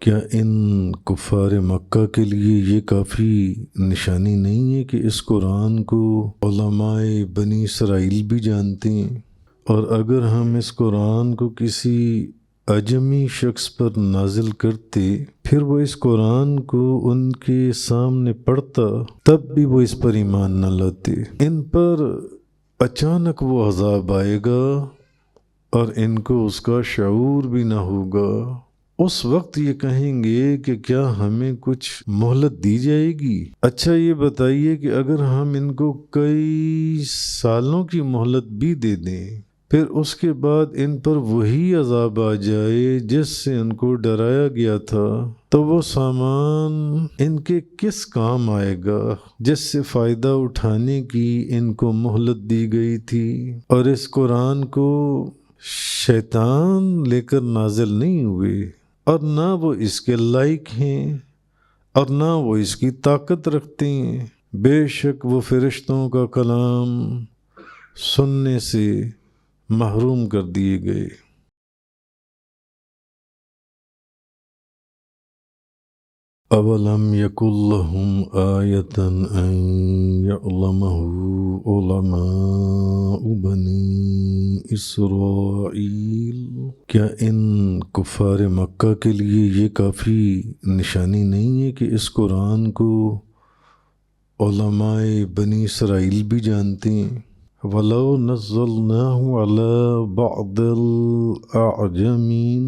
کیا ان کفار مکہ کے لیے یہ کافی نشانی نہیں ہے کہ اس قرآن کو علماء بنی اسرائیل بھی جانتے ہیں؟ اور اگر ہم اس قرآن کو کسی اجمی شخص پر نازل کرتے، پھر وہ اس قرآن کو ان کے سامنے پڑھتا، تب بھی وہ اس پر ایمان نہ لاتے۔ ان پر اچانک وہ عذاب آئے گا اور ان کو اس کا شعور بھی نہ ہوگا۔ اس وقت یہ کہیں گے کہ کیا ہمیں کچھ مہلت دی جائے گی؟ اچھا یہ بتائیے کہ اگر ہم ان کو کئی سالوں کی مہلت بھی دے دیں، پھر اس کے بعد ان پر وہی عذاب آ جائے جس سے ان کو ڈرایا گیا تھا، تو وہ سامان ان کے کس کام آئے گا جس سے فائدہ اٹھانے کی ان کو مہلت دی گئی تھی؟ اور اس قرآن کو شیطان لے کر نازل نہیں ہوئے، اور نہ وہ اس کے لائق ہیں، اور نہ وہ اس کی طاقت رکھتے ہیں۔ بے شک وہ فرشتوں کا کلام سننے سے محروم کر دیے گئے۔ اولم یکن لہم آیۃ ان یعلمہ علماء بنی اسرائیل، کیا ان کفار مکہ کے لیے یہ کافی نشانی نہیں ہے کہ اس قرآن کو علماء بنی اسرائیل بھی جانتے ہیں؟ وَلَوْ نَزَّلْنَاهُ عَلَى بَعْضِ الْأَعْجَمِينَ،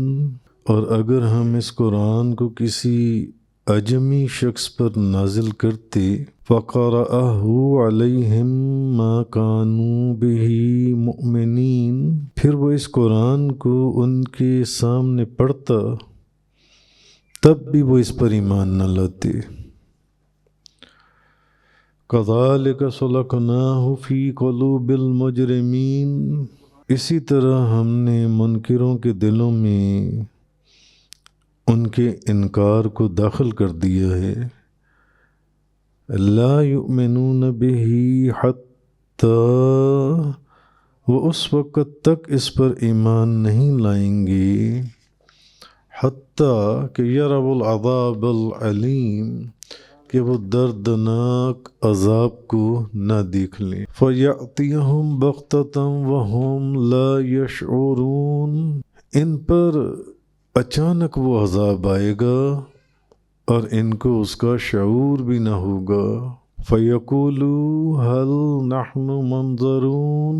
اور اگر ہم اس قرآن کو کسی اجمی شخص پر نازل کرتے، فَقَرَأَهُ عَلَيْهِمْ مَا كَانُوا بِهِ مُؤْمِنِينَ، پھر وہ اس قرآن کو ان کے سامنے پڑھتا، تب بھی وہ اس پر ایمان نہ لاتے۔ كَذَلِكَ سَلَكْنَاهُ فِي قُلُوبِ الْمُجْرِمِينَ، اسی طرح ہم نے منکروں کے دلوں میں ان کے انکار کو داخل کر دیا ہے۔ لا يؤمنون به حتی، وہ اس وقت تک اس پر ایمان نہیں لائیں گے، حتیٰ کہ یروا العذاب العلیم، کہ وہ دردناک عذاب کو نہ دیکھ لیں۔ فَيَأْتِيَهُمْ بَغْتَةً وَهُمْ لَا يَشْعُرُونَ، ان پر اچانک وہ عذاب آئے گا اور ان کو اس کا شعور بھی نہ ہوگا۔ فَيَقُولُوا هَلْ نَحْنُ مُنظَرُونَ،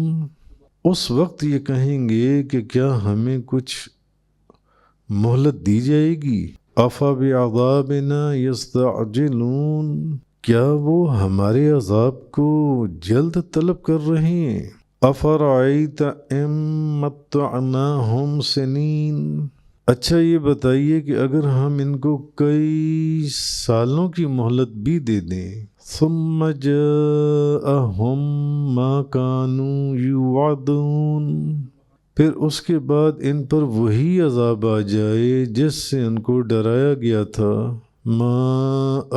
اس وقت یہ کہیں گے کہ کیا ہمیں کچھ مہلت دی جائے گی؟ أَفَبِعَذَابِنَا يَسْتَعْجِلُونَ، کیا وہ ہمارے عذاب کو جلد طلب کر رہے ہیں؟ أَفَرَأَيْتَ إِن مَّتَّعْنَاهُمْ سِنِينَ، اچھا یہ بتائیے کہ اگر ہم ان کو کئی سالوں کی مہلت بھی دے دیں، ثُمَّ جَاءَهُم مَّا كَانُوا يُوعَدُونَ، پھر اس کے بعد ان پر وہی عذاب آ جائے جس سے ان کو ڈرایا گیا تھا، ما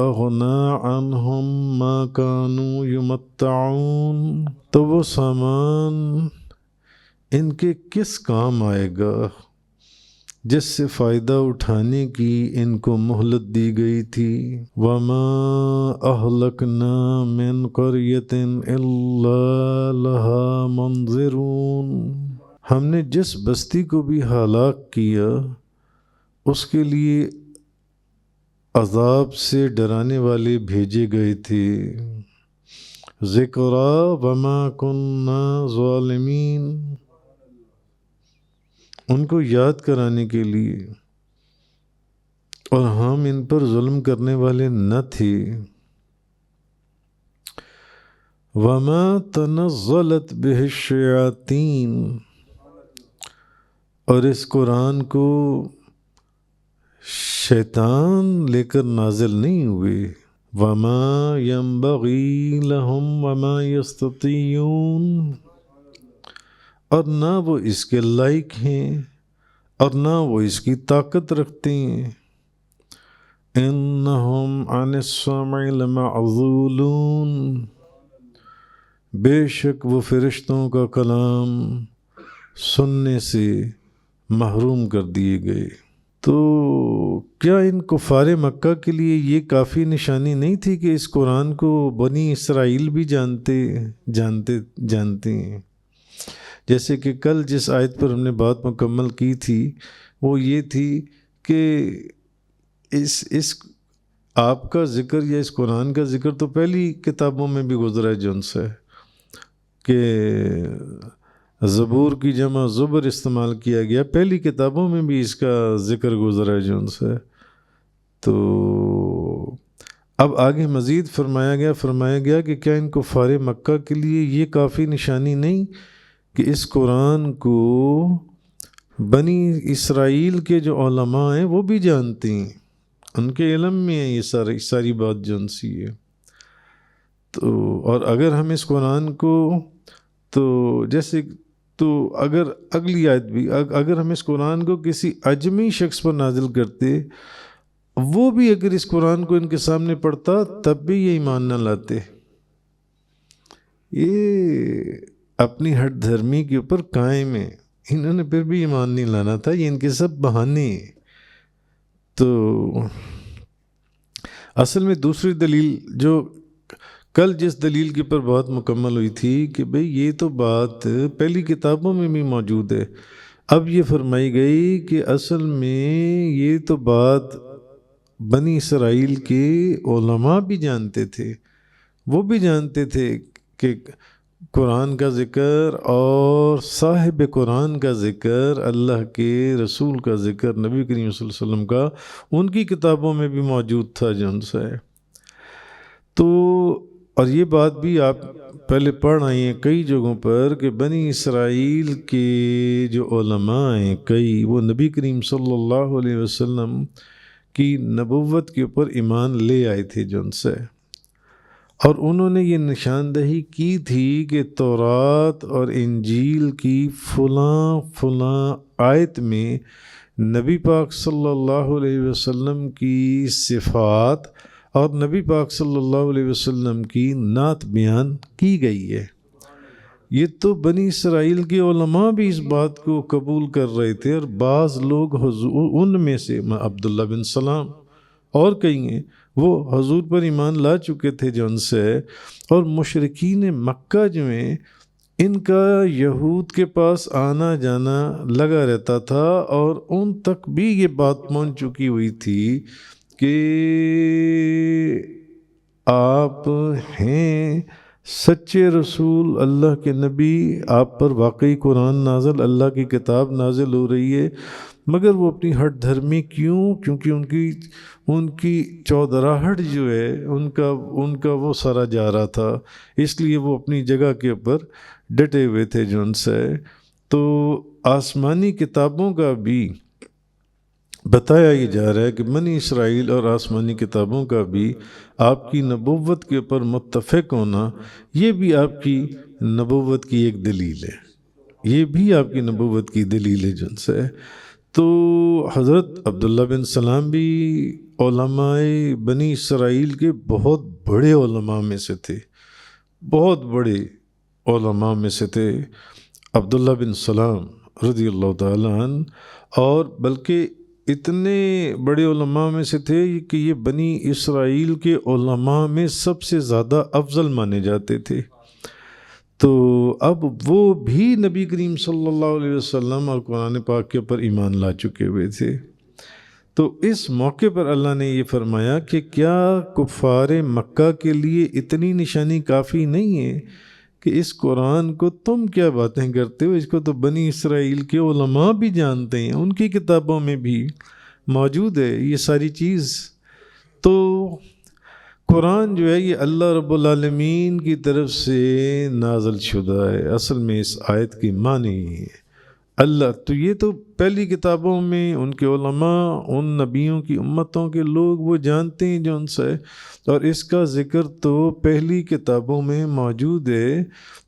اغنى عنهم ما كانوا يمتعون، تو وہ سامان ان کے کس کام آئے گا جس سے فائدہ اٹھانے کی ان کو مہلت دی گئی تھی۔ وما اہلکنا من قریۃ الا لها منذرون، ہم نے جس بستی کو بھی ہلاک کیا اس کے لیے عذاب سے ڈرانے والے بھیجے گئے تھے۔ ذکرا وما کننا ظالمین، ان کو یاد کرانے کے لیے، اور ہم ان پر ظلم کرنے والے نہ تھے۔ وما تنزلت به الشیاطین، اور اس قرآن کو شیطان لے کر نازل نہیں ہوئے۔ وما ينبغي لهم وما يستطيعون، اور نہ وہ اس کے لائق ہیں اور نہ وہ اس کی طاقت رکھتے ہیں۔ انہم عن السمع لمعزولون، بے شک وہ فرشتوں کا کلام سننے سے محروم کر دیے گئے۔ تو کیا ان کفار مکہ کے لیے یہ کافی نشانی نہیں تھی کہ اس قرآن کو بنی اسرائیل بھی جانتے ہیں؟ جیسے کہ کل جس آیت پر ہم نے بات مکمل کی تھی وہ یہ تھی کہ اس آپ کا ذکر یا اس قرآن کا ذکر تو پہلی کتابوں میں بھی گزرا ہے جن سے کہ زبور کی جمع زبر استعمال کیا گیا، پہلی کتابوں میں بھی اس کا ذکر گزرا ہے جن سے۔ تو اب آگے مزید فرمایا گیا کہ کیا ان کفار مکہ کے لیے یہ کافی نشانی نہیں کہ اس قرآن کو بنی اسرائیل کے جو علماء ہیں وہ بھی جانتے ہیں، ان کے علم میں ہے یہ ساری بات جن سی ہے۔ تو اور اگر ہم اس قرآن کو تو اگر اگلی آیت بھی اگر ہم اس قرآن کو کسی اجمی شخص پر نازل کرتے، وہ بھی اگر اس قرآن کو ان کے سامنے پڑھتا تب بھی یہ ایمان نہ لاتے۔ یہ اپنی ہٹ دھرمی کے اوپر قائم ہے، انہوں نے پھر بھی ایمان نہیں لانا تھا، یہ ان کے سب بہانے ہیں۔ تو اصل میں دوسری دلیل جو کل جس دلیل کے پر بات مکمل ہوئی تھی کہ بھئی یہ تو بات پہلی کتابوں میں بھی موجود ہے، اب یہ فرمائی گئی کہ اصل میں یہ تو بات بنی اسرائیل کے علماء بھی جانتے تھے، وہ بھی جانتے تھے کہ قرآن کا ذکر اور صاحب قرآن کا ذکر، اللہ کے رسول کا ذکر، نبی کریم صلی اللہ علیہ وسلم کا ان کی کتابوں میں بھی موجود تھا جن سے۔ تو اور یہ بات بھی آپ پہلے پڑھ آئی ہیں کئی جگہوں پر کہ بنی اسرائیل کے جو علماء ہیں کئی، وہ نبی کریم صلی اللہ علیہ وسلم کی نبوت کے اوپر ایمان لے آئے تھے جن سے، اور انہوں نے یہ نشاندہی کی تھی کہ تورات اور انجیل کی فلاں آیت میں نبی پاک صلی اللہ علیہ وسلم کی صفات اور نبی پاک صلی اللہ علیہ وسلم کی نعت بیان کی گئی ہے۔ یہ تو بنی اسرائیل کے علماء بھی اس بات کو قبول کر رہے تھے، اور بعض لوگ ان میں سے عبداللہ بن سلام اور کئی ہیں وہ حضور پر ایمان لا چکے تھے جن سے، اور مشرکین مکہ جو ہیں ان کا یہود کے پاس آنا جانا لگا رہتا تھا، اور ان تک بھی یہ بات پہنچ چکی ہوئی تھی کہ آپ ہیں سچے رسول، اللہ کے نبی، آپ پر واقعی قرآن نازل، اللہ کی کتاب نازل ہو رہی ہے، مگر وہ اپنی ہٹ دھرمی کیونکہ ان کی چودراہٹ جو ہے ان کا وہ سارا جا رہا تھا، اس لیے وہ اپنی جگہ کے اوپر ڈٹے ہوئے تھے جو ان سے۔ تو آسمانی کتابوں کا بھی بتایا یہ جا رہا ہے کہ بنی اسرائیل اور آسمانی کتابوں کا بھی آپ کی نبوت کے اوپر متفق ہونا، یہ بھی آپ کی نبوت کی ایک دلیل ہے، یہ بھی آپ کی نبوت کی دلیل ہے جن سے۔ تو حضرت عبداللہ بن سلام بھی علماء بنی اسرائیل کے بہت بڑے علماء میں سے تھے، بہت بڑے علماء میں سے تھے عبداللہ بن سلام رضی اللہ تعالیٰ عنہ، اور بلکہ اتنے بڑے علماء میں سے تھے کہ یہ بنی اسرائیل کے علماء میں سب سے زیادہ افضل مانے جاتے تھے۔ تو اب وہ بھی نبی کریم صلی اللہ علیہ وسلم اور قرآن پاک کے اوپر ایمان لا چکے ہوئے تھے۔ تو اس موقع پر اللہ نے یہ فرمایا کہ کیا کفار مکہ کے لیے اتنی نشانی کافی نہیں ہے کہ اس قرآن کو تم کیا باتیں کرتے ہو، اس کو تو بنی اسرائیل کے علماء بھی جانتے ہیں، ان کی کتابوں میں بھی موجود ہے یہ ساری چیز۔ تو قرآن جو ہے یہ اللہ رب العالمین کی طرف سے نازل شدہ ہے، اصل میں اس آیت کی معنی ہے اللہ، تو یہ تو پہلی کتابوں میں ان کے علماء، ان نبیوں کی امتوں کے لوگ وہ جانتے ہیں جو ان سے، اور اس کا ذکر تو پہلی کتابوں میں موجود ہے۔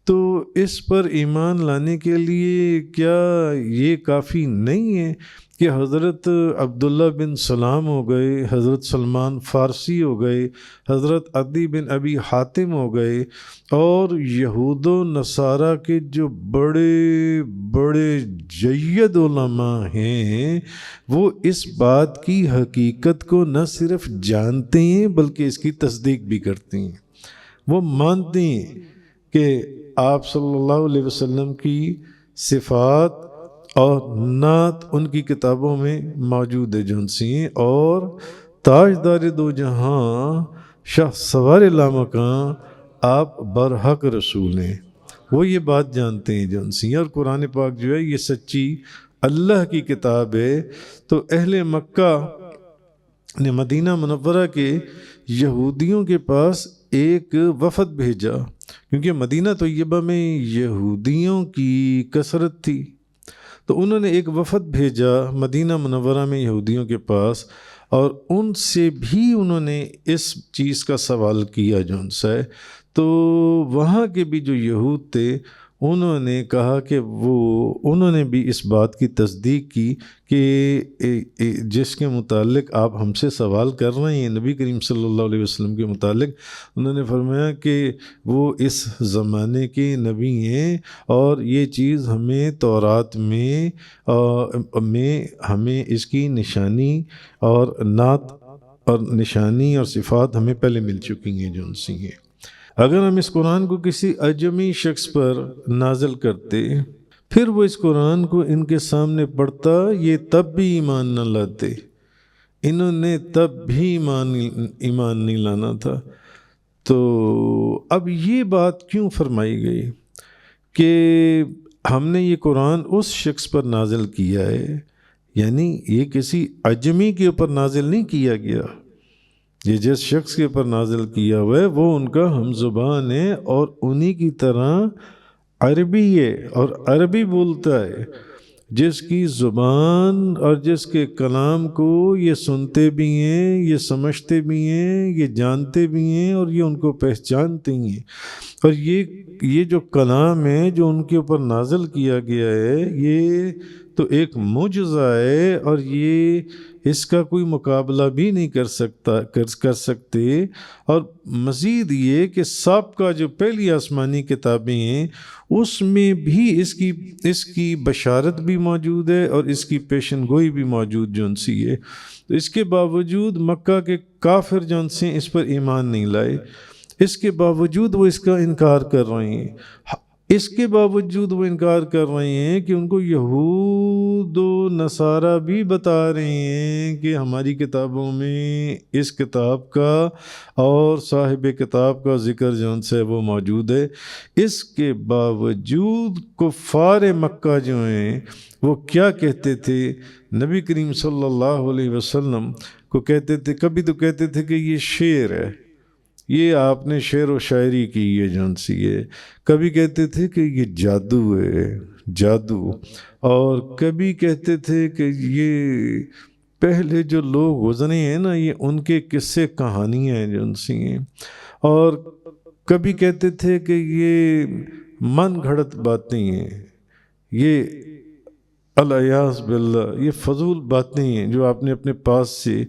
تو اس پر ایمان لانے کے لیے کیا یہ کافی نہیں ہے کہ حضرت عبداللہ بن سلام ہو گئے، حضرت سلمان فارسی ہو گئے، حضرت عدی بن ابی حاتم ہو گئے، اور یہود و نصارہ کے جو بڑے بڑے جید علماء ہیں وہ اس بات کی حقیقت کو نہ صرف جانتے ہیں بلکہ اس کی تصدیق بھی کرتے ہیں۔ وہ مانتے ہیں کہ آپ صلی اللہ علیہ وسلم کی صفات اور نعت ان کی کتابوں میں موجود ہے جنسی ہیں، اور تاجدار دو جہاں شاہ سوار لامکاں آپ برحق رسول ہیں، وہ یہ بات جانتے ہیں جنسی ہیں۔ اور قرآن پاک جو ہے یہ سچی اللہ کی کتاب ہے۔ تو اہل مکہ نے مدینہ منورہ کے یہودیوں کے پاس ایک وفد بھیجا، کیونکہ مدینہ طیبہ میں یہودیوں کی کثرت تھی، تو انہوں نے ایک وفد بھیجا مدینہ منورہ میں یہودیوں کے پاس، اور ان سے بھی انہوں نے اس چیز کا سوال کیا جو ان سے، تو وہاں کے بھی جو یہود تھے انہوں نے کہا کہ انہوں نے بھی اس بات کی تصدیق کی کہ جس کے متعلق آپ ہم سے سوال کر رہے ہیں نبی کریم صلی اللہ علیہ وسلم کے متعلق، انہوں نے فرمایا کہ وہ اس زمانے کے نبی ہیں، اور یہ چیز ہمیں تورات میں ہمیں اس کی نشانی اور نعت اور نشانی اور صفات ہمیں پہلے مل چکی ہیں جو ان سے ہیں۔ اگر ہم اس قرآن کو کسی اجمی شخص پر نازل کرتے، پھر وہ اس قرآن کو ان کے سامنے پڑھتا، یہ تب بھی ایمان نہ لاتے، انہوں نے تب بھی ایمان نہیں لانا تھا۔ تو اب یہ بات کیوں فرمائی گئی کہ ہم نے یہ قرآن اس شخص پر نازل کیا ہے، یعنی یہ کسی اجمی کے اوپر نازل نہیں کیا گیا، یہ جس شخص کے اوپر نازل کیا ہوا ہے وہ ان کا ہم زبان ہے، اور انہی کی طرح عربی ہے اور عربی بولتا ہے، جس کی زبان اور جس کے کلام کو یہ سنتے بھی ہیں، یہ سمجھتے بھی ہیں، یہ جانتے بھی ہیں، اور یہ ان کو پہچانتے ہیں۔ اور یہ جو کلام ہے جو ان کے اوپر نازل کیا گیا ہے، یہ تو ایک معجزہ ہے، اور یہ اس کا کوئی مقابلہ بھی نہیں کر سکتے۔ اور مزید یہ کہ سابقہ جو پہلی آسمانی کتابیں ہیں اس میں بھی اس کی بشارت بھی موجود ہے اور اس کی پیشن گوئی بھی موجود جو ان سی ہے۔ تو اس کے باوجود مکہ کے کافر جو ان سے اس پر ایمان نہیں لائے، اس کے باوجود وہ اس کا انکار کر رہے ہیں، اس کے باوجود وہ انکار کر رہے ہیں کہ ان کو یہود و نصارہ بھی بتا رہے ہیں کہ ہماری کتابوں میں اس کتاب کا اور صاحب کتاب کا ذکر جو ان سے وہ موجود ہے۔ اس کے باوجود کفار مکہ جو ہیں وہ کیا کہتے تھے؟ نبی کریم صلی اللہ علیہ وسلم کو کہتے تھے، کبھی تو کہتے تھے کہ یہ شعر ہے، یہ آپ نے شعر و شاعری کی ہے جون سی ہے، کبھی کہتے تھے کہ یہ جادو ہے، جادو، اور کبھی کہتے تھے کہ یہ پہلے جو لوگ گزرے ہیں نا یہ ان کے قصے کہانیاں ہیں جون سی ہیں، اور کبھی کہتے تھے کہ یہ من گھڑت باتیں ہیں، یہ الیاذ باللہ یہ فضول باتیں ہیں جو آپ نے اپنے پاس سے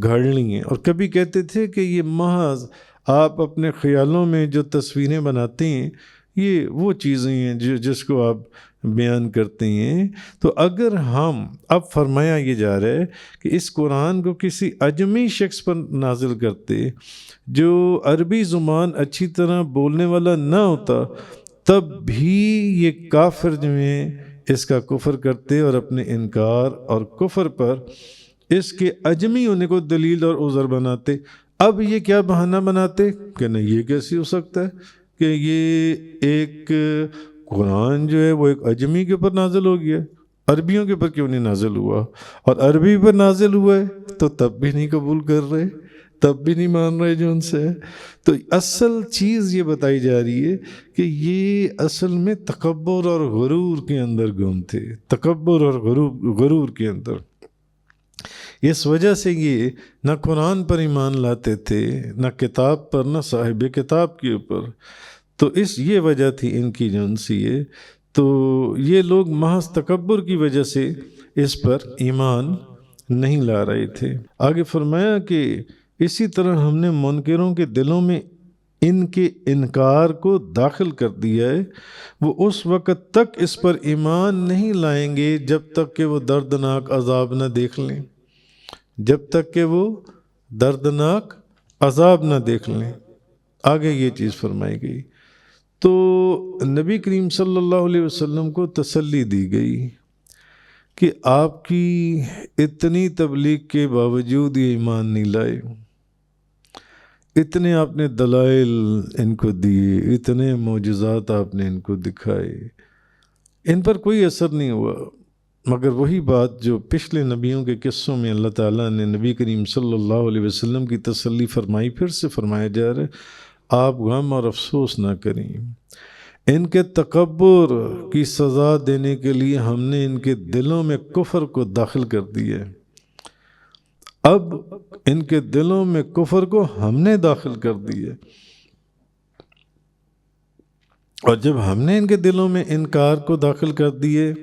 گھڑ لی ہیں، اور کبھی کہتے تھے کہ یہ محض آپ اپنے خیالوں میں جو تصویریں بناتے ہیں یہ وہ چیزیں ہیں جس کو آپ بیان کرتے ہیں۔ تو اگر ہم اب فرمایا یہ جا رہا ہے کہ اس قرآن کو کسی اجمی شخص پر نازل کرتے جو عربی زبان اچھی طرح بولنے والا نہ ہوتا، تب بھی یہ کافر جو ہیں اس کا کفر کرتے اور اپنے انکار اور کفر پر اس کے اجمی ہونے کو دلیل اور عذر بناتے۔ اب یہ کیا بہانہ بناتے کہ نہیں، یہ کیسے ہو سکتا ہے کہ یہ ایک قرآن جو ہے وہ ایک اجمی کے اوپر نازل ہو گیا، عربیوں کے اوپر کیوں نہیں نازل ہوا؟ اور عربی پر نازل ہوا ہے تو تب بھی نہیں قبول کر رہے، تب بھی نہیں مان رہے جو ان سے ہے۔ تو اصل چیز یہ بتائی جا رہی ہے کہ یہ اصل میں تکبر اور غرور کے اندر گم تھے، تکبر اور غرور کے اندر۔ اس وجہ سے یہ نہ قرآن پر ایمان لاتے تھے، نہ کتاب پر، نہ صاحب کتاب کے اوپر۔ تو یہ وجہ تھی ان کی جون سی ہے۔ تو یہ لوگ محض تکبر کی وجہ سے اس پر ایمان نہیں لا رہے تھے۔ آگے فرمایا کہ اسی طرح ہم نے منکروں کے دلوں میں ان کے انکار کو داخل کر دیا ہے، وہ اس وقت تک اس پر ایمان نہیں لائیں گے جب تک کہ وہ دردناک عذاب نہ دیکھ لیں، جب تک کہ وہ دردناک عذاب نہ دیکھ لیں۔ آگے یہ چیز فرمائی گئی تو نبی کریم صلی اللہ علیہ وسلم کو تسلی دی گئی کہ آپ کی اتنی تبلیغ کے باوجود یہ ایمان نہیں لائے، اتنے آپ نے دلائل ان کو دیے، اتنے معجزات آپ نے ان کو دکھائے، ان پر کوئی اثر نہیں ہوا۔ مگر وہی بات جو پچھلے نبیوں کے قصوں میں اللہ تعالیٰ نے نبی کریم صلی اللہ علیہ وسلم کی تسلی فرمائی، پھر سے فرمایا جا رہا ہے، آپ غم اور افسوس نہ کریں۔ ان کے تکبر کی سزا دینے کے لیے ہم نے ان کے دلوں میں کفر کو داخل کر دیا ہے۔ اب ان کے دلوں میں کفر کو ہم نے داخل کر دیا، اور جب ہم نے ان کے دلوں میں انکار کو داخل کر دیے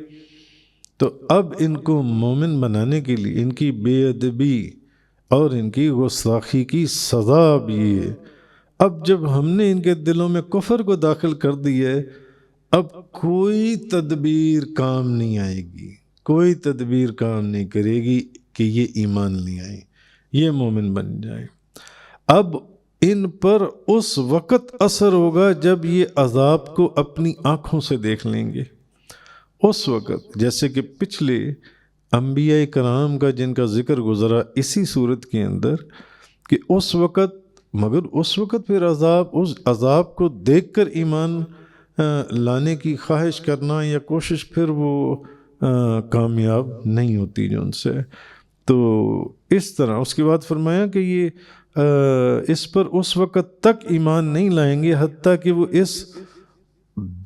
تو اب ان کو مومن بنانے کے لیے ان کی بے ادبی اور ان کی گستاخی کی سزا بھی ہے۔ اب جب ہم نے ان کے دلوں میں کفر کو داخل کر دیا ہے، اب کوئی تدبیر کام نہیں آئے گی، کوئی تدبیر کام نہیں کرے گی کہ یہ ایمان لے آئیں، یہ مومن بن جائیں۔ اب ان پر اس وقت اثر ہوگا جب یہ عذاب کو اپنی آنکھوں سے دیکھ لیں گے، اس وقت، جیسے کہ پچھلے انبیاء کرام کا جن کا ذکر گزرا اسی صورت کے اندر کہ اس وقت، مگر اس وقت پھر اس عذاب کو دیکھ کر ایمان لانے کی خواہش کرنا یا کوشش، پھر وہ کامیاب نہیں ہوتی جو ان سے۔ تو اس طرح اس کے بعد فرمایا کہ یہ اس پر اس وقت تک ایمان نہیں لائیں گے حتیٰ کہ وہ اس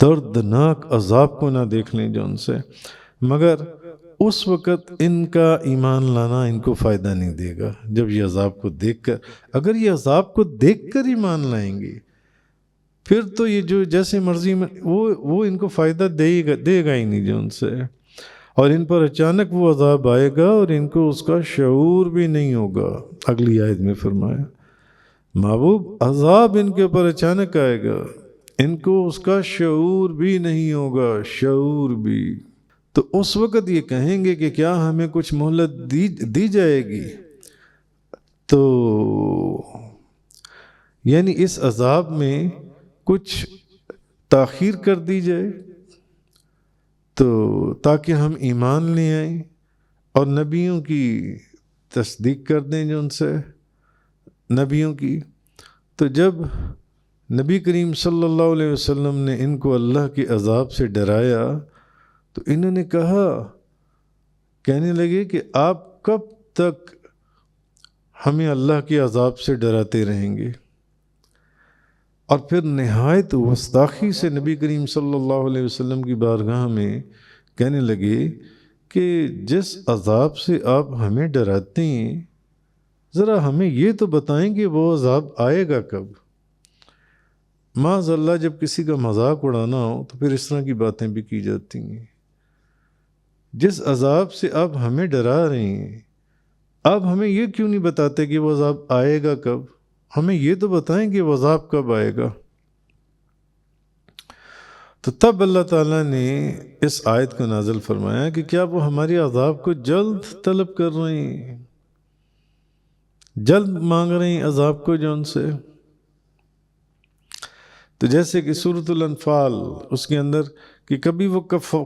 دردناک عذاب کو نہ دیکھ لیں جو ان سے، مگر اس وقت ان کا ایمان لانا ان کو فائدہ نہیں دے گا جب یہ عذاب کو دیکھ کر، اگر یہ عذاب کو دیکھ کر ایمان لائیں گے پھر تو یہ جو جیسے مرضی میں وہ ان کو فائدہ دے گا ہی نہیں جو ان سے، اور ان پر اچانک وہ عذاب آئے گا اور ان کو اس کا شعور بھی نہیں ہوگا۔ اگلی آیت میں فرمایا محبوب عذاب ان کے اوپر اچانک آئے گا، ان کو اس کا شعور بھی نہیں ہوگا، شعور بھی، تو اس وقت یہ کہیں گے کہ کیا ہمیں کچھ مہلت دی جائے گی؟ تو یعنی اس عذاب میں کچھ تاخیر کر دی جائے تو تاکہ ہم ایمان لے آئیں اور نبیوں کی تصدیق کر دیں جو ان سے نبیوں کی۔ تو جب نبی کریم صلی اللہ علیہ وسلم نے ان کو اللہ کے عذاب سے ڈرایا تو انہوں نے کہنے لگے کہ آپ کب تک ہمیں اللہ کے عذاب سے ڈراتے رہیں گے؟ اور پھر نہایت گستاخی سے نبی کریم صلی اللہ علیہ وسلم کی بارگاہ میں کہنے لگے کہ جس عذاب سے آپ ہمیں ڈراتے ہیں ذرا ہمیں یہ تو بتائیں کہ وہ عذاب آئے گا کب؟ معاذ اللہ جب کسی کا مذاق اڑانا ہو تو پھر اس طرح کی باتیں بھی کی جاتی ہیں۔ جس عذاب سے آپ ہمیں ڈرا رہے ہیں آپ ہمیں یہ کیوں نہیں بتاتے کہ وہ عذاب آئے گا کب؟ ہمیں یہ تو بتائیں کہ وہ عذاب کب آئے گا۔ تو تب اللہ تعالیٰ نے اس آیت کو نازل فرمایا کہ کیا وہ ہماری عذاب کو جلد طلب کر رہے ہیں، جلد مانگ رہے ہیں عذاب کو جو ان سے؟ تو جیسے کہ سورۃ الانفال اس کے اندر کہ کبھی وہ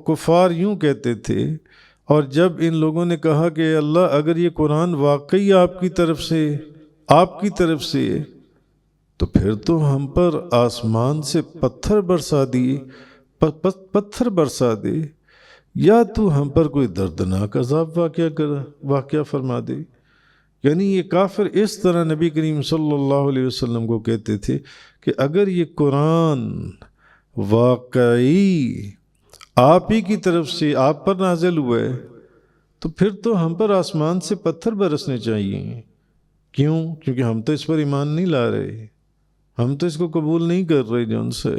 کفار یوں کہتے تھے، اور جب ان لوگوں نے کہا کہ اللہ اگر یہ قرآن واقعی آپ کی طرف سے تو پھر تو ہم پر آسمان سے پتھر برسا دے یا تو ہم پر کوئی دردناک عذاب واقعہ فرما دے۔ یعنی یہ کافر اس طرح نبی کریم صلی اللہ علیہ وسلم کو کہتے تھے کہ اگر یہ قرآن واقعی آپ ہی کی طرف سے آپ پر نازل ہوا ہے تو پھر تو ہم پر آسمان سے پتھر برسنے چاہیے۔ کیوں؟ کیونکہ ہم تو اس پر ایمان نہیں لا رہے، ہم تو اس کو قبول نہیں کر رہے جو ان سے،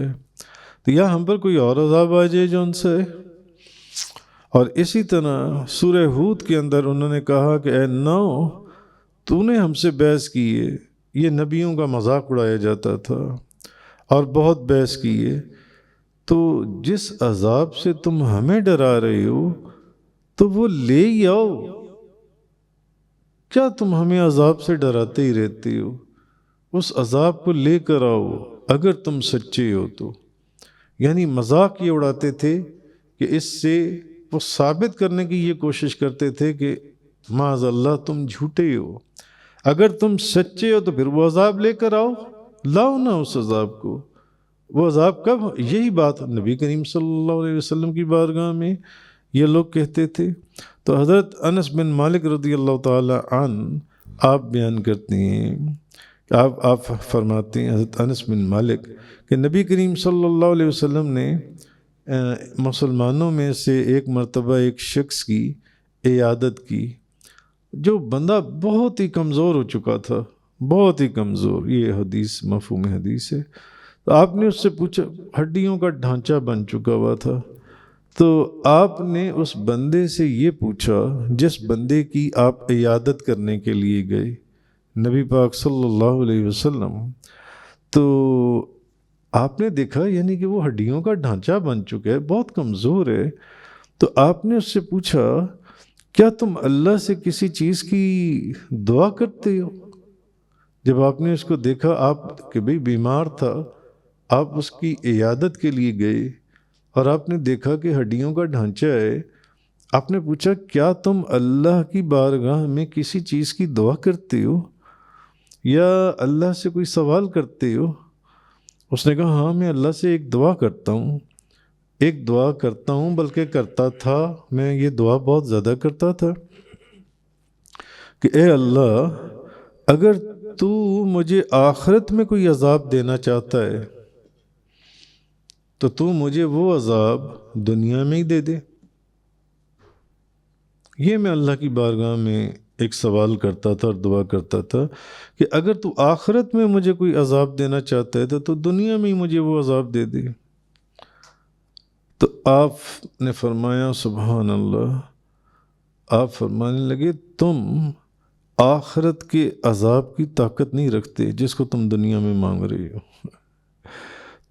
تو یا ہم پر کوئی اور عذاب آ جائے جو ان سے۔ اور اسی طرح سورہ ہود کے اندر انہوں نے کہا کہ اے نو تو نے ہم سے بحث کی ہے، یہ نبیوں کا مذاق اڑایا جاتا تھا اور بہت بحث کی ہے، تو جس عذاب سے تم ہمیں ڈرا رہے ہو تو وہ لے ہی آؤ، کیا تم ہمیں عذاب سے ڈراتے ہی رہتے ہو؟ اس عذاب کو لے کر آؤ اگر تم سچے ہو تو۔ یعنی مذاق یہ اڑاتے تھے کہ اس سے وہ ثابت کرنے کی یہ کوشش کرتے تھے کہ معاذ اللہ تم جھوٹے ہو، اگر تم سچے ہو تو پھر وہ عذاب لے کر آؤ، لاؤ نا اس عذاب کو۔ وہ عذاب کب؟ یہی بات نبی کریم صلی اللہ علیہ وسلم کی بارگاہ میں یہ لوگ کہتے تھے۔ تو حضرت انس بن مالک رضی اللہ تعالی عنہ آپ بیان کرتے ہیں، آپ فرماتے ہیں حضرت انس بن مالک کہ نبی کریم صلی اللہ علیہ وسلم نے مسلمانوں میں سے ایک مرتبہ ایک شخص کی عیادت کی، جو بندہ بہت ہی کمزور ہو چکا تھا، بہت ہی کمزور، یہ حدیث مفہوم حدیث ہے۔ تو آپ نے اس سے پوچھا، ہڈیوں کا ڈھانچہ بن چکا ہوا تھا، تو آپ نے اس بندے سے یہ پوچھا جس بندے کی آپ عیادت کرنے کے لیے گئے، نبی پاک صلی اللہ علیہ وسلم، تو آپ نے دیکھا یعنی کہ وہ ہڈیوں کا ڈھانچہ بن چکا ہے، بہت کمزور ہے، تو آپ نے اس سے پوچھا کیا تم اللہ سے کسی چیز کی دعا کرتے ہو؟ جب آپ نے اس کو دیکھا، آپ کہ بھئی بیمار تھا، آپ اس کی عیادت کے لیے گئے اور آپ نے دیکھا کہ ہڈیوں کا ڈھانچہ ہے، آپ نے پوچھا کیا تم اللہ کی بارگاہ میں کسی چیز کی دعا کرتے ہو یا اللہ سے کوئی سوال کرتے ہو؟ اس نے کہا ہاں میں اللہ سے ایک دعا کرتا ہوں، ایک دعا کرتا ہوں، بلکہ کرتا تھا، میں یہ دعا بہت زیادہ کرتا تھا کہ اے اللہ اگر تو مجھے آخرت میں کوئی عذاب دینا چاہتا ہے تو مجھے وہ عذاب دنیا میں ہی دے دے۔ یہ میں اللہ کی بارگاہ میں ایک سوال کرتا تھا اور دعا کرتا تھا کہ اگر تو آخرت میں مجھے کوئی عذاب دینا چاہتا ہے تو دنیا میں ہی مجھے وہ عذاب دے دے۔ تو آپ نے فرمایا سبحان اللہ، آپ فرمانے لگے تم آخرت کے عذاب کی طاقت نہیں رکھتے جس کو تم دنیا میں مانگ رہے ہو۔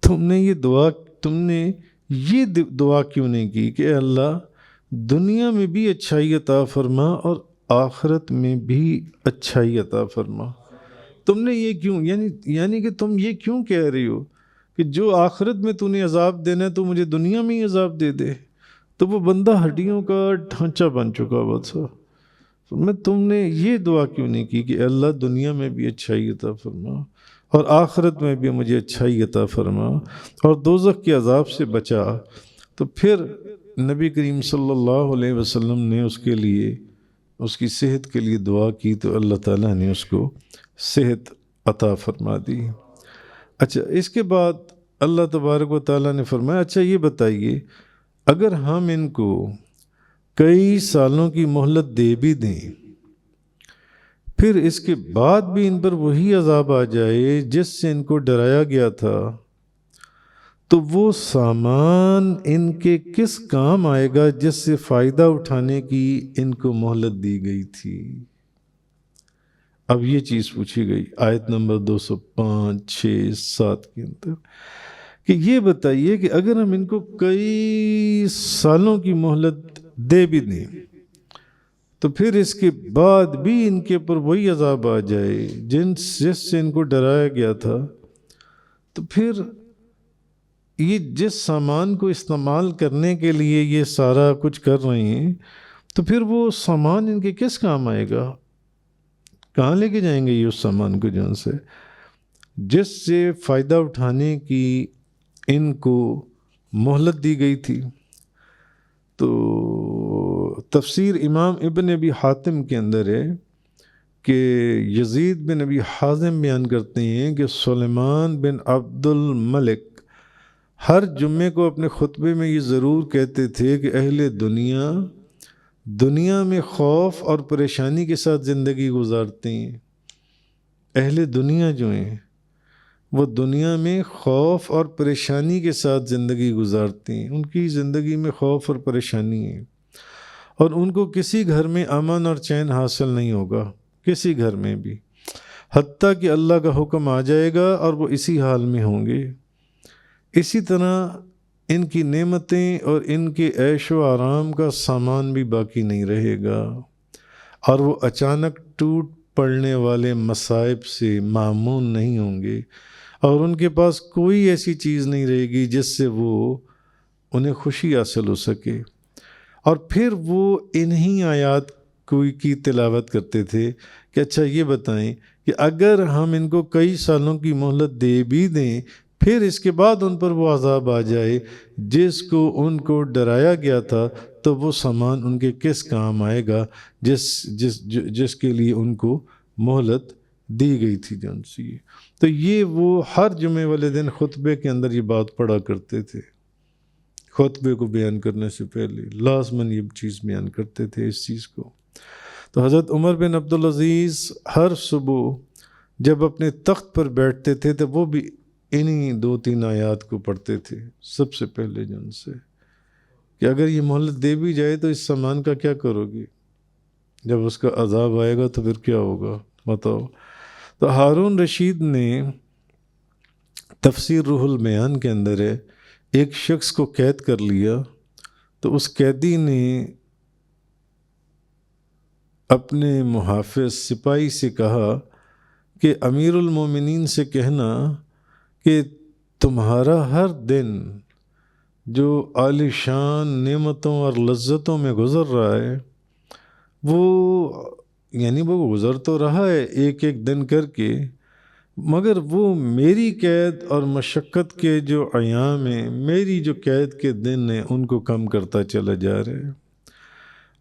تم نے یہ دعا کیوں نہیں کی کہ اے اللہ دنیا میں بھی اچھائی عطا فرما اور آخرت میں بھی اچھائی عطا فرما؟ تم نے یہ کیوں، یعنی کہ تم یہ کیوں کہہ رہی ہو کہ جو آخرت میں تو نے عذاب دینا ہے تو مجھے دنیا میں ہی عذاب دے دے؟ تو وہ بندہ ہڈیوں کا ڈھانچہ بن چکا ہوا تھا۔ تم نے یہ دعا کیوں نہیں کی کہ اللہ دنیا میں بھی اچھائی عطا فرما اور آخرت میں بھی مجھے اچھائی عطا فرما اور دوزخ کے عذاب سے بچا؟ تو پھر نبی کریم صلی اللہ علیہ وسلم نے اس کے لیے، اس کی صحت کے لیے دعا کی تو اللہ تعالیٰ نے اس کو صحت عطا فرما دی۔ اچھا، اس کے بعد اللہ تبارک و تعالیٰ نے فرمایا اچھا یہ بتائیے اگر ہم ان کو کئی سالوں کی مہلت دے بھی دیں، پھر اس کے بعد بھی ان پر وہی عذاب آ جائے جس سے ان کو ڈرایا گیا تھا، تو وہ سامان ان کے کس کام آئے گا جس سے فائدہ اٹھانے کی ان کو مہلت دی گئی تھی؟ اب یہ چیز پوچھی گئی آیت نمبر 205، 6، 7 کے اندر کہ یہ بتائیے کہ اگر ہم ان کو کئی سالوں کی مہلت دے بھی دیں تو پھر اس کے بعد بھی ان کے اوپر وہی عذاب آ جائے جس سے ان کو ڈرایا گیا تھا، تو پھر یہ جس سامان کو استعمال کرنے کے لیے یہ سارا کچھ کر رہے ہیں تو پھر وہ سامان ان کے کس کام آئے گا؟ کہاں لے کے جائیں گے یہ اس سامان کو جن سے جس سے فائدہ اٹھانے کی ان کو مہلت دی گئی تھی؟ تو تفسیر امام ابن ابی حاتم کے اندر ہے کہ یزید بن ابی حازم بیان کرتے ہیں کہ سلیمان بن عبد الملک ہر جمعے کو اپنے خطبے میں یہ ضرور کہتے تھے کہ اہل دنیا میں خوف اور پریشانی کے ساتھ زندگی گزارتے ہیں۔ اہل دنیا جو ہیں وہ دنیا میں خوف اور پریشانی کے ساتھ زندگی گزارتے ہیں، ان کی زندگی میں خوف اور پریشانی ہے۔ اور ان کو کسی گھر میں امن اور چین حاصل نہیں ہوگا، کسی گھر میں بھی، حتیٰ کہ اللہ کا حکم آ جائے گا اور وہ اسی حال میں ہوں گے۔ اسی طرح ان کی نعمتیں اور ان کے عیش و آرام کا سامان بھی باقی نہیں رہے گا، اور وہ اچانک ٹوٹ پڑنے والے مصائب سے معمون نہیں ہوں گے، اور ان کے پاس کوئی ایسی چیز نہیں رہے گی جس سے وہ انہیں خوشی حاصل ہو سکے۔ اور پھر وہ انہی آیات کی تلاوت کرتے تھے کہ اچھا یہ بتائیں کہ اگر ہم ان کو کئی سالوں کی مہلت دے بھی دیں، پھر اس کے بعد ان پر وہ عذاب آ جائے جس کو ان کو ڈرایا گیا تھا، تو وہ سامان ان کے کس کام آئے گا جس کے لیے ان کو مہلت دی گئی تھی جن سے۔ تو یہ وہ ہر جمعے والے دن خطبے کے اندر یہ بات پڑھا کرتے تھے، خطبے کو بیان کرنے سے پہلے لازماً یہ چیز بیان کرتے تھے اس چیز کو۔ تو حضرت عمر بن عبدالعزیز ہر صبح جب اپنے تخت پر بیٹھتے تھے تو وہ بھی انہی 2-3 آیات کو پڑھتے تھے سب سے پہلے جن سے، کہ اگر یہ مہلت دے بھی جائے تو اس سامان کا کیا کرو گے، جب اس کا عذاب آئے گا تو پھر کیا ہوگا بتاؤ۔ تو ہارون رشید نے تفسیر روح البیان کے اندر ہے، ایک شخص کو قید کر لیا تو اس قیدی نے اپنے محافظ سپاہی سے کہا کہ امیر المومنین سے کہنا کہ تمہارا ہر دن جو عالی شان نعمتوں اور لذتوں میں گزر رہا ہے، وہ گزر تو رہا ہے ایک ایک دن کر کے، مگر وہ میری قید اور مشقت کے جو ایام ہیں، میری جو قید کے دن ہیں، ان کو کم کرتا چلا جا رہا ہے۔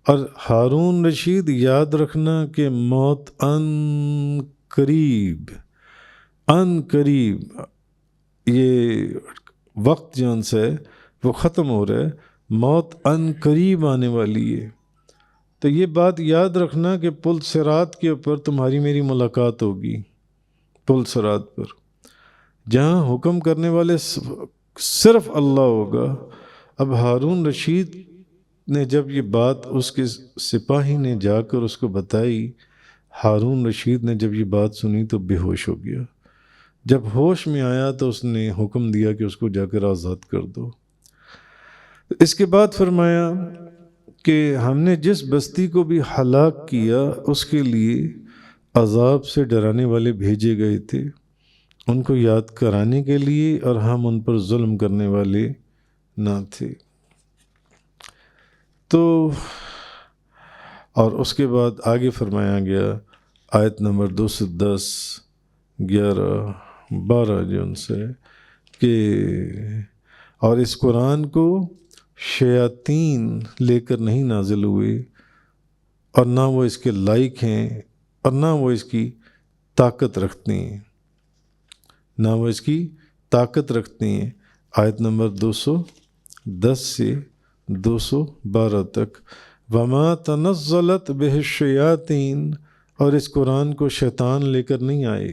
اور ہارون رشید یاد رکھنا کہ موت قریب یہ وقت جون سے وہ ختم ہو رہا ہے، موت قریب آنے والی ہے۔ تو یہ بات یاد رکھنا کہ پل صراط کے اوپر تمہاری میری ملاقات ہوگی، پل صراط پر، جہاں حکم کرنے والے صرف اللہ ہوگا۔ اب ہارون رشید نے جب یہ بات اس کے سپاہی نے جا کر اس کو بتائی، ہارون رشید نے جب یہ بات سنی تو بے ہوش ہو گیا۔ جب ہوش میں آیا تو اس نے حکم دیا کہ اس کو جا کر آزاد کر دو۔ اس کے بعد فرمایا کہ ہم نے جس بستی کو بھی ہلاک کیا اس کے لیے عذاب سے ڈرانے والے بھیجے گئے تھے، ان کو یاد کرانے کے لیے، اور ہم ان پر ظلم کرنے والے نہ تھے۔ تو اور اس کے بعد آگے فرمایا گیا آیت نمبر 210 11 12 جو ان سے کہ اور اس قرآن کو شیاطین لے کر نہیں نازل ہوئے، اور نہ وہ اس کے لائق ہیں، اور نہ وہ اس کی طاقت رکھتے ہیں، نہ وہ اس کی طاقت رکھتے ہیں۔ آیت نمبر 210 سے 212 تک، وما تنزلت بہ الشیاطین، اور اس قرآن کو شیطان لے کر نہیں آئے،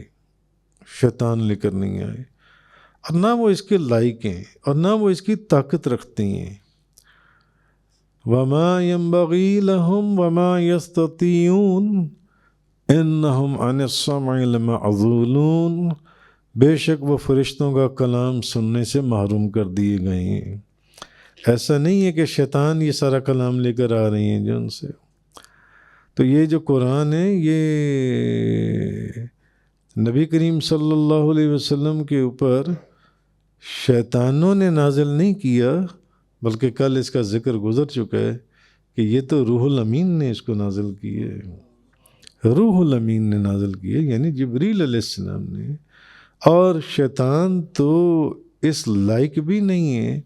شیطان لے کر نہیں آئے، اور نہ وہ اس کے لائق ہیں، اور نہ وہ اس کی طاقت رکھتے ہیں۔ وما ينبغي لهم وما يستطيعون انہم عن السمع لمعزولون، بے شک وہ فرشتوں کا کلام سننے سے محروم کر دیے گئے ہیں۔ ایسا نہیں ہے کہ شیطان یہ سارا کلام لے کر آ رہی ہیں جو ان سے۔ تو یہ جو قرآن ہے یہ نبی کریم صلی اللہ علیہ وسلم کے اوپر شیطانوں نے نازل نہیں کیا، بلکہ کل اس کا ذکر گزر چکا ہے کہ یہ تو روح الامین نے اس کو نازل کی ہے، روح الامین نے نازل کی ہے، یعنی جبریل علیہ السلام نے۔ اور شیطان تو اس لائق بھی نہیں ہے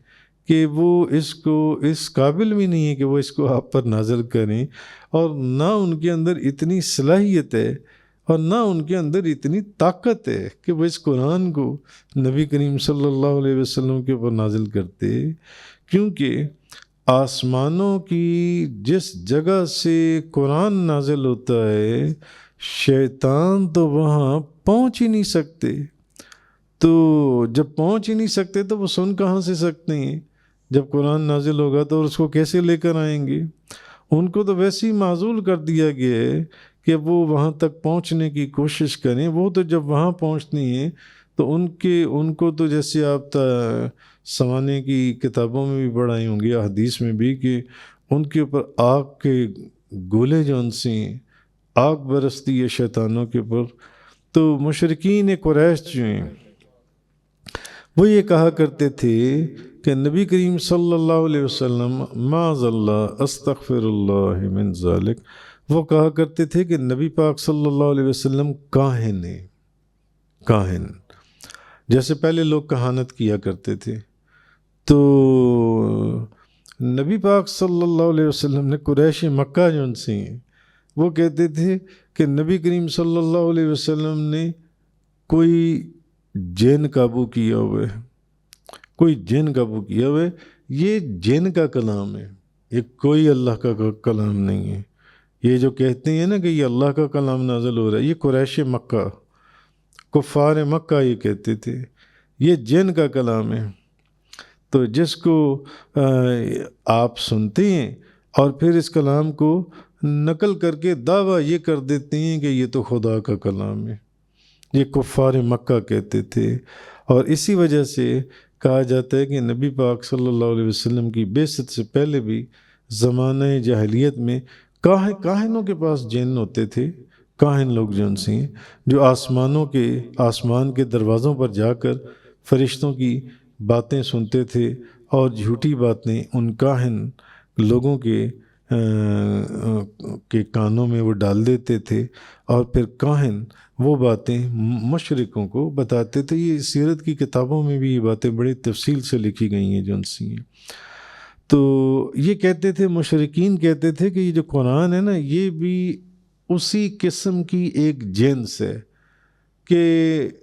کہ وہ اس قابل بھی نہیں ہے کہ وہ اس کو آپ پر نازل کریں، اور نہ ان کے اندر اتنی صلاحیت ہے اور نہ ان کے اندر اتنی طاقت ہے کہ وہ اس قرآن کو نبی کریم صلی اللہ علیہ وسلم کے اوپر نازل کرتے، کیونکہ آسمانوں کی جس جگہ سے قرآن نازل ہوتا ہے شیطان تو وہاں پہنچ ہی نہیں سکتے۔ تو جب پہنچ ہی نہیں سکتے تو وہ سن کہاں سے سکتے ہیں؟ جب قرآن نازل ہوگا تو اس کو کیسے لے کر آئیں گے؟ ان کو تو ویسے ہی معزول کر دیا گیا ہے کہ وہ وہاں تک پہنچنے کی کوشش کریں. وہ تو جب وہاں پہنچنی ہے تو ان کو تو جیسے آپ سوانے کی کتابوں میں بھی پڑھائی ہوں گی، حدیث میں بھی، کہ ان کے اوپر آگ کے گولے جو ان سے آگ برستی ہے شیطانوں کے اوپر. تو مشرکین قریش جو ہیں وہ یہ کہا کرتے تھے کہ نبی کریم صلی اللہ علیہ وسلم معاذ اللہ استغفر اللہ من ذالک، وہ کہا کرتے تھے کہ نبی پاک صلی اللہ علیہ وسلم کاہن ہیں. کاہن جیسے پہلے لوگ کہانت کیا کرتے تھے، تو نبی پاک صلی اللہ علیہ وسلم نے قریش مکہ جو ان سے ہیں وہ کہتے تھے کہ نبی کریم صلی اللہ علیہ وسلم نے کوئی جن قابو کیا ہوئے، کوئی جن قابو کیا ہوئے. یہ جن کا کلام ہے، یہ کوئی اللہ کا کلام نہیں ہے. یہ جو کہتے ہیں نا کہ یہ اللہ کا کلام نازل ہو رہا ہے، یہ قریش مکہ، کفار مکہ یہ کہتے تھے یہ جن کا کلام ہے. تو جس کو آپ سنتے ہیں اور پھر اس کلام کو نقل کر کے دعویٰ یہ کر دیتے ہیں کہ یہ تو خدا کا کلام ہے، یہ کفار مکہ کہتے تھے. اور اسی وجہ سے کہا جاتا ہے کہ نبی پاک صلی اللہ علیہ وسلم کی بعثت سے پہلے بھی زمانہ جاہلیت میں کاہنوں کے پاس جن ہوتے تھے. کاہن لوگ جو ان سے ہیں جو آسمان کے دروازوں پر جا کر فرشتوں کی باتیں سنتے تھے اور جھوٹی باتیں ان کاہن لوگوں کے کانوں میں وہ ڈال دیتے تھے، اور پھر کاہن وہ باتیں مشرکوں کو بتاتے تھے. یہ سیرت کی کتابوں میں بھی یہ باتیں بڑی تفصیل سے لکھی گئی ہیں جو ان سے ہیں. تو یہ کہتے تھے، مشرکین کہتے تھے کہ یہ جو قرآن ہے نا یہ بھی اسی قسم کی ایک جنس ہے کہ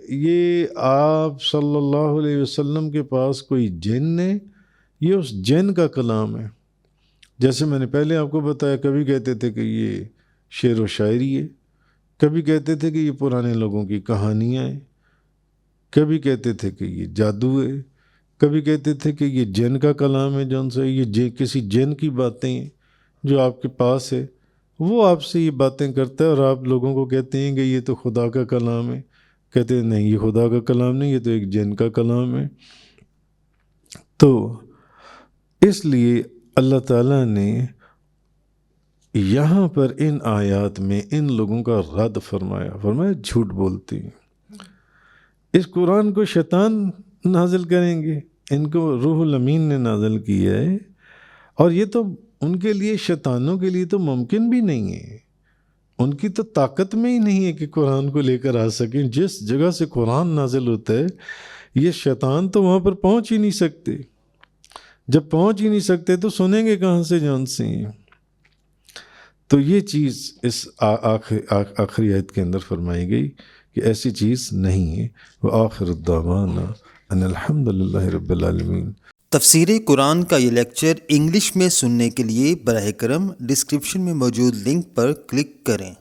یہ آپ صلی اللہ علیہ وسلم کے پاس کوئی جن ہے، یہ اس جن کا کلام ہے. جیسے میں نے پہلے آپ کو بتایا، کبھی کہتے تھے کہ یہ شعر و شاعری ہے، کبھی کہتے تھے کہ یہ پرانے لوگوں کی کہانیاں ہیں، کبھی کہتے تھے کہ یہ جادو ہے، کبھی کہتے تھے کہ یہ جن کا کلام ہے جون سے یہ کسی جن کی باتیں ہیں جو آپ کے پاس ہے، وہ آپ سے یہ باتیں کرتا ہے اور آپ لوگوں کو کہتے ہیں کہ یہ تو خدا کا کلام ہے. کہتے ہیں نہیں، یہ خدا کا کلام نہیں، یہ تو ایک جن کا کلام ہے. تو اس لیے اللہ تعالیٰ نے یہاں پر ان آیات میں ان لوگوں کا رد فرمایا جھوٹ بولتے ہیں. اس قرآن کو شیطان نازل کریں گے، ان کو روح الامین نے نازل کیا ہے، اور یہ تو ان کے لیے، شیطانوں کے لیے تو ممکن بھی نہیں ہے، ان کی تو طاقت میں ہی نہیں ہے کہ قرآن کو لے کر آ سکیں. جس جگہ سے قرآن نازل ہوتا ہے یہ شیطان تو وہاں پر پہنچ ہی نہیں سکتے. جب پہنچ ہی نہیں سکتے تو سنیں گے کہاں سے جان سے ہیں. تو یہ چیز اس آخری آیت کے اندر فرمائی گئی کہ ایسی چیز نہیں ہے. وآخر الدعوانا ان الحمدللہ رب العالمین. تفسیر قرآن کا یہ لیکچر انگلش میں سننے کے لیے براہ کرم ڈسکرپشن میں موجود لنک پر کلک کریں.